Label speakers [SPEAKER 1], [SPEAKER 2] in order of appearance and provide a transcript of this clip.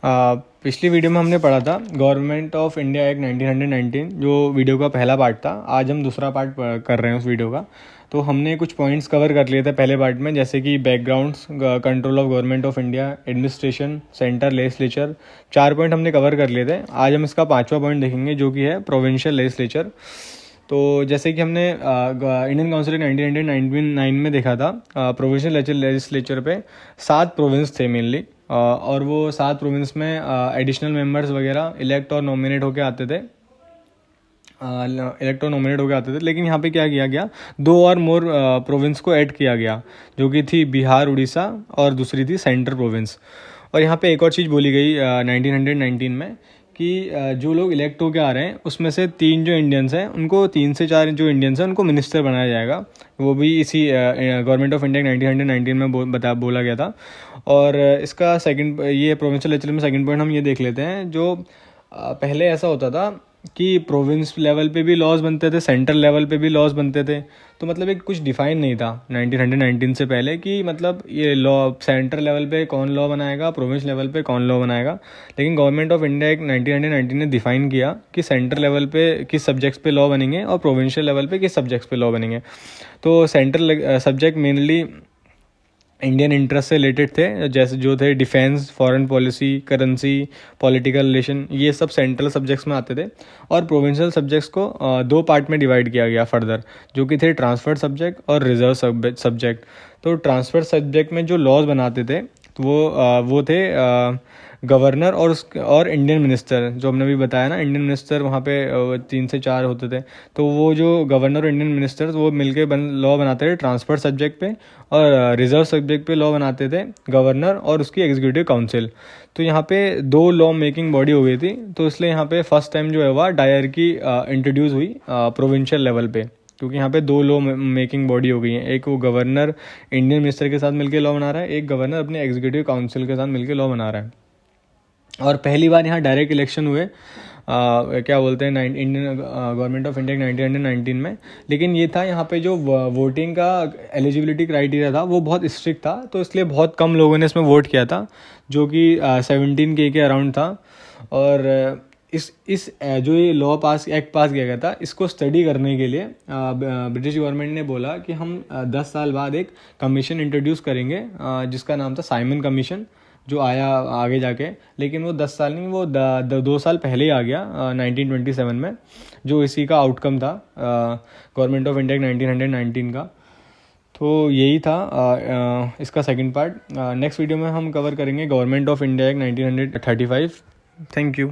[SPEAKER 1] पिछली वीडियो में हमने पढ़ा था गवर्नमेंट ऑफ इंडिया एक्ट 1919, जो वीडियो का पहला पार्ट था। आज हम दूसरा पार्ट कर रहे हैं उस वीडियो का। तो हमने कुछ पॉइंट्स कवर कर लिए थे पहले पार्ट में, जैसे कि backgrounds, control of government of India, administration, centre, legislature. 4 point हमने कवर कर लिए थे। आज हम इसका 5वां पॉइंट देखेंगे, जो कि है प्रोविंशियल लेजिस्लेचर। तो जैसे कि हमने इंडियन काउंसिल 1999 में देखा था, प्रोविंशियल लेजिस्लेचर पे 7 प्रोविंस थे मेनली, और वो 7 प्रोविंस में एडिशनल मेंबर्स वगैरह इलेक्ट और नॉमिनेट होके आते थे। लेकिन यहाँ पे क्या किया गया, 2 और मोर प्रोविंस को ऐड किया गया, जो कि थी बिहार, उड़ीसा, और दूसरी थी सेंट्रल प्रोविंस। और यहाँ पे एक और चीज़ बोली गई 1919 में कि जो लोग इलेक्ट होके आ रहे हैं उसमें से 3 जो इंडियंस हैं उनको 3 से 4 जो इंडियंस हैं उनको मिनिस्टर बनाया जाएगा। वो भी इसी गवर्नमेंट ऑफ इंडिया 1919 में बोला गया था। और इसका सेकंड, ये प्रोविंशियल लेजिस्लेचर में सेकंड पॉइंट हम ये देख लेते हैं। जो पहले ऐसा होता था कि प्रोविंस लेवल पे भी लॉज बनते थे, सेंट्रल लेवल पे भी लॉज बनते थे। तो मतलब एक कुछ डिफाइन नहीं था 1919 से पहले कि मतलब ये लॉ सेंट्रल लेवल पे कौन लॉ बनाएगा, प्रोविंस लेवल पे कौन लॉ बनाएगा। लेकिन गवर्नमेंट ऑफ इंडिया एक 1919 ने डिफाइन किया कि सेंट्रल लेवल पे किस सब्जेक्ट्स पे लॉ बनेंगे और प्रोविंशियल लेवल पे किस सब्जेक्ट्स पे लॉ बनेंगे। तो central subject mainly Indian interest से रिलेटेड थे, जैसे जो थे defence, foreign policy, currency, political relation, ये सब सेंट्रल सब्जेक्ट्स में आते थे। और प्रोविंशियल सब्जेक्ट्स को 2 पार्ट में डिवाइड किया गया फर्दर, जो कि थे ट्रांसफर्ड सब्जेक्ट और रिजर्व सब्जेक्ट। तो ट्रांसफर्ड सब्जेक्ट में जो लॉज बनाते थे तो वो थे गवर्नर और इंडियन मिनिस्टर, जो हमने भी बताया ना, इंडियन मिनिस्टर वहाँ पे 3 से 4 होते थे। तो वो जो गवर्नर और इंडियन मिनिस्टर वो मिलके लॉ बनाते थे ट्रांसफर सब्जेक्ट पे, और रिजर्व सब्जेक्ट पे लॉ बनाते थे गवर्नर और उसकी एग्जीक्यूटिव काउंसिल। तो यहाँ पे 2 लॉ मेकिंग बॉडी हो गई थी। तो इसलिए यहाँ पे फर्स्ट टाइम जो है वह डायरकी इंट्रोड्यूस हुई प्रोविंशियल लेवल पे, क्योंकि यहाँ पे 2 लॉ मेकिंग बॉडी हो गई हैं। एक वो गवर्नर इंडियन मिनिस्टर के साथ मिलकर लॉ बना रहा है, एक गवर्नर अपने एग्जीक्यूटिव काउंसिल के साथ मिलकर लॉ बना रहा है। और पहली बार यहाँ डायरेक्ट इलेक्शन हुए, क्या बोलते हैं, इंडियन गवर्नमेंट ऑफ इंडिया 1919 में। लेकिन ये था यहाँ पे जो वोटिंग का एलिजिबिलिटी क्राइटेरिया था वो बहुत स्ट्रिक्ट था, तो इसलिए बहुत कम लोगों ने इसमें वोट किया था, जो कि 17K के अराउंड था। और इस जो ये एक्ट पास किया गया था, इसको स्टडी करने के लिए ब्रिटिश गवर्नमेंट ने बोला कि हम 10 साल बाद एक कमीशन इंट्रोड्यूस करेंगे, जिसका नाम था साइमन कमीशन, जो आया आगे जाके। लेकिन वो 10 साल नहीं, वो 2 साल पहले ही आ गया 1927 में, जो इसी का आउटकम था गवर्नमेंट ऑफ इंडिया 1919 का। तो यही था इसका सेकंड पार्ट। नेक्स्ट वीडियो में हम कवर करेंगे government of India 1935। Thank you.